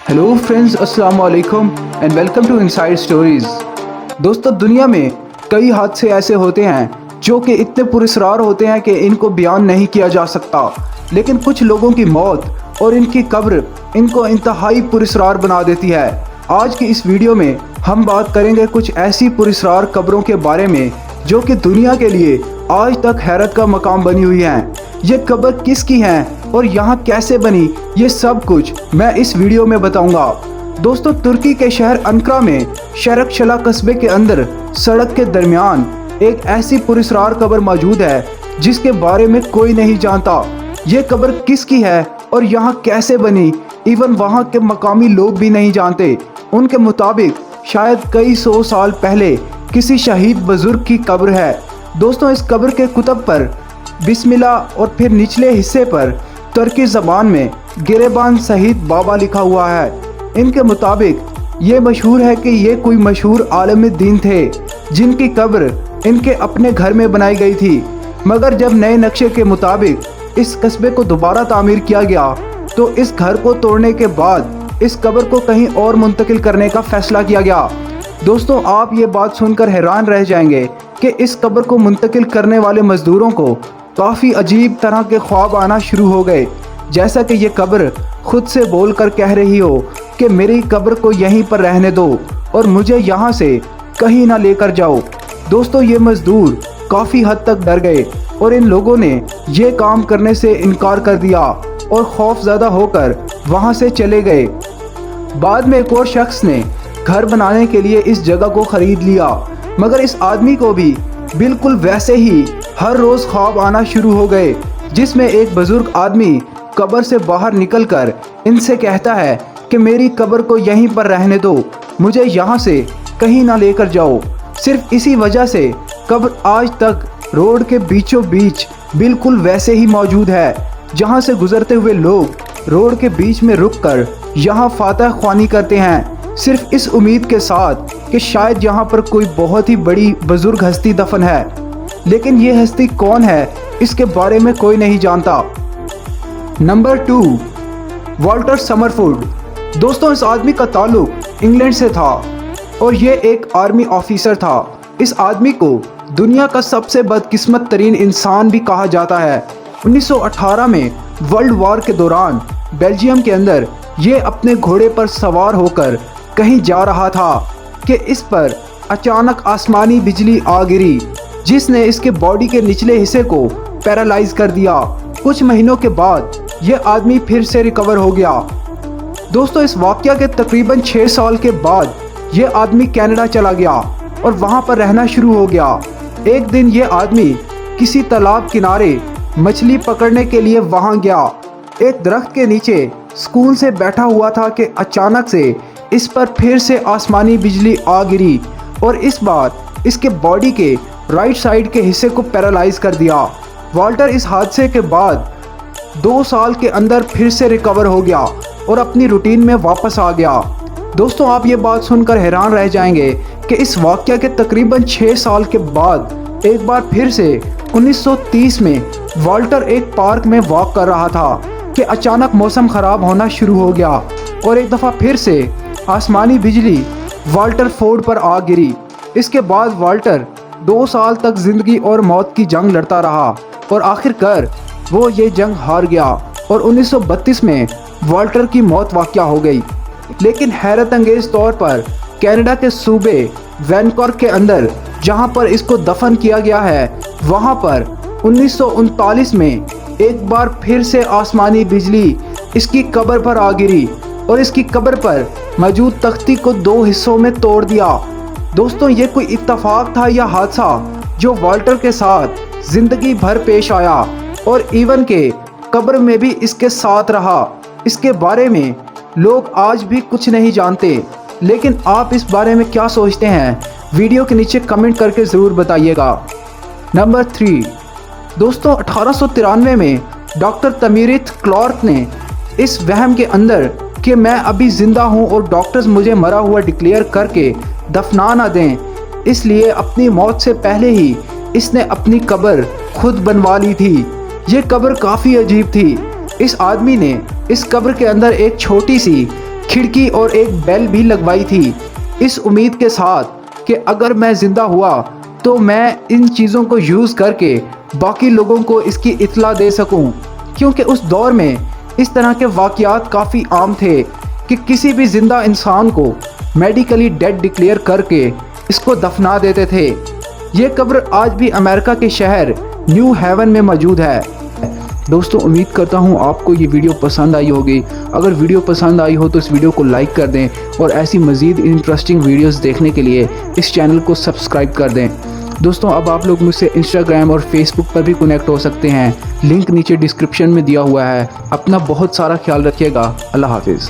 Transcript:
Hello friends, अस्सलाम वालेकुम and welcome to inside stories. दोस्तों, दुनिया में कई हादसे ऐसे होते हैं जो कि इतने पुरस्कार होते हैं कि इनको बयान नहीं किया जा सकता, लेकिन कुछ लोगों की मौत और इनकी कब्र इनको इंतहाई पुरस्कार बना देती है। आज की इस वीडियो में हम बात करेंगे कुछ ऐसी पुरस्कार कब्रों के बारे में जो कि दुनिया के लिए आज तक हैरत का मकाम बनी हुई हैं। ये कब्र किसकी है और यहाँ कैसे बनी, ये सब कुछ मैं इस वीडियो में बताऊंगा। दोस्तों, तुर्की के शहर अंकारा में शरकशला कस्बे के अंदर सड़क के दरमियान एक ऐसी पुरस्कार कब्र मौजूद है जिसके बारे में कोई नहीं जानता। ये कब्र किसकी है और यहाँ कैसे बनी, इवन वहाँ के मकामी लोग भी नहीं जानते। उनके मुताबिक शायद कई सौ साल पहले किसी शहीद बुजुर्ग की कब्र है। दोस्तों, इस कब्र के कुतब पर बिस्मिल्लाह और फिर निचले हिस्से पर तुर्की ज़बान में गिरेबान शहीद बाबा लिखा हुआ है। इनके मुताबिक ये मशहूर है कि ये कोई मशहूर आलिम दीन थे जिनकी कब्र इनके अपने घर में बनाई गई थी, मगर जब नए नक्शे के मुताबिक इस कस्बे को दोबारा तामीर किया गया तो इस घर को तोड़ने के बाद इस कब्र को कहीं और मुंतकिल करने का फैसला किया गया। दोस्तों, आप ये बात सुनकर हैरान रह जाएंगे कि इस कब्र को मुंतकिल करने वाले मजदूरों को काफ़ी अजीब तरह के ख्वाब आना शुरू हो गए, जैसा कि ये कब्र खुद से बोलकर कह रही हो कि मेरी कब्र को यहीं पर रहने दो और मुझे यहाँ से कहीं ना लेकर जाओ। दोस्तों, ये मजदूर काफ़ी हद तक डर गए और इन लोगों ने ये काम करने से इनकार कर दिया और खौफज़दा होकर वहाँ से चले गए। बाद में एक और शख्स ने घर बनाने के लिए इस जगह को ख़रीद लिया, मगर इस आदमी को भी बिल्कुल वैसे ही हर रोज़ ख्वाब आना शुरू हो गए, जिसमें एक बुजुर्ग आदमी कब्र से बाहर निकलकर इनसे कहता है कि मेरी कब्र को यहीं पर रहने दो, मुझे यहाँ से कहीं ना लेकर जाओ। सिर्फ इसी वजह से कब्र आज तक रोड के बीचों बीच बिल्कुल वैसे ही मौजूद है, जहाँ से गुजरते हुए लोग रोड के बीच में रुककर यहाँ फातह ख्वानी करते हैं, सिर्फ इस उम्मीद के साथ कि शायद यहाँ पर कोई बहुत ही बड़ी बुजुर्ग हस्ती दफन है। लेकिन ये हस्ती कौन है, इसके बारे में कोई नहीं जानता। Number 2, Walter Summerford. दोस्तों, इस आदमी का ताल्लुक इंग्लैंड से था और ये एक आर्मी ऑफिसर था। इस आदमी को दुनिया का सबसे बदकिस्मत तरीन इंसान भी कहा जाता है। 1918 में वर्ल्ड वॉर के दौरान बेल्जियम के अंदर ये अपने घोड़े पर सवार होकर कहीं जा रहा था कि इस पर अचानक आसमानी बिजली आ गिरी, जिसने इसके बॉडी के निचले हिस्से को पैरालाइज कर दिया। कुछ महीनों के बाद यह आदमी फिर से रिकवर हो गया। दोस्तों, इस वाक़या के तकरीबन 6 साल के बाद यह आदमी कनाडा चला गया और वहां पर रहना शुरू हो गया। एक दिन यह आदमी किसी तालाब किनारे मछली पकड़ने के लिए वहां गया। एक दरख्त के नीचे सुकून से बैठा हुआ था कि अचानक से इस पर फिर से आसमानी बिजली आ गिरी और इस बार इसके बॉडी के राइट साइड के हिस्से को पैरालाइज कर दिया। वॉल्टर इस हादसे के बाद 2 साल के अंदर फिर से रिकवर हो गया और अपनी रूटीन में वापस आ गया। दोस्तों, आप ये बात सुनकर हैरान रह जाएंगे कि इस वाक़या के तकरीबन 6 साल के बाद एक बार फिर से 1930 में वॉल्टर एक पार्क में वॉक कर रहा था कि अचानक मौसम ख़राब होना शुरू हो गया और एक दफ़ा फिर से आसमानी बिजली वॉल्टर फोर्ड पर आ गिरी। इसके बाद वॉल्टर 2 साल तक ज़िंदगी और मौत की जंग लड़ता रहा और आखिरकार वो ये जंग हार गया और 1932 में वॉल्टर की मौत वाक़या हो गई। लेकिन हैरत अंगेज़ तौर पर कनाडा के सूबे वैनकूवर के अंदर जहां पर इसको दफन किया गया है, वहां पर 1939 में एक बार फिर से आसमानी बिजली इसकी कब्र पर आ गिरी और इसकी कब्र पर मौजूद तख्ती को 2 हिस्सों में तोड़ दिया। दोस्तों, ये कोई इत्तफाक था या हादसा जो वॉल्टर के साथ ज़िंदगी भर पेश आया और इवन के कब्र में भी इसके साथ रहा। इसके बारे में लोग आज भी कुछ नहीं जानते, लेकिन आप इस बारे में क्या सोचते हैं, वीडियो के नीचे कमेंट करके ज़रूर बताइएगा। नंबर 3, दोस्तों, 1893 में डॉक्टर तमीरित क्लार्क ने इस वहम के अंदर कि मैं अभी ज़िंदा हूँ और डॉक्टर्स मुझे मरा हुआ डिक्लेयर करके दफना ना दें, इसलिए अपनी मौत से पहले ही इसने अपनी कब्र खुद बनवा ली थी। ये कब्र काफ़ी अजीब थी। इस आदमी ने इस कब्र के अंदर एक छोटी सी खिड़की और एक बेल भी लगवाई थी, इस उम्मीद के साथ कि अगर मैं ज़िंदा हुआ तो मैं इन चीज़ों को यूज़ करके बाकी लोगों को इसकी इत्तला दे सकूं, क्योंकि उस दौर में इस तरह के वाक़यात काफ़ी आम थे कि किसी भी ज़िंदा इंसान को मेडिकली डेड डिक्लेयर करके इसको दफना देते थे। ये कब्र आज भी अमेरिका के शहर न्यू हेवन में मौजूद है। दोस्तों, उम्मीद करता हूँ आपको ये वीडियो पसंद आई होगी। अगर वीडियो पसंद आई हो तो इस वीडियो को लाइक कर दें और ऐसी मज़ीद इंटरेस्टिंग वीडियोस देखने के लिए इस चैनल को सब्सक्राइब कर दें। दोस्तों, अब आप लोग मुझसे इंस्टाग्राम और फेसबुक पर भी कनेक्ट हो सकते हैं, लिंक नीचे डिस्क्रिप्शन में दिया हुआ है। अपना बहुत सारा ख्याल रखिएगा। अल्लाह हाफिज़।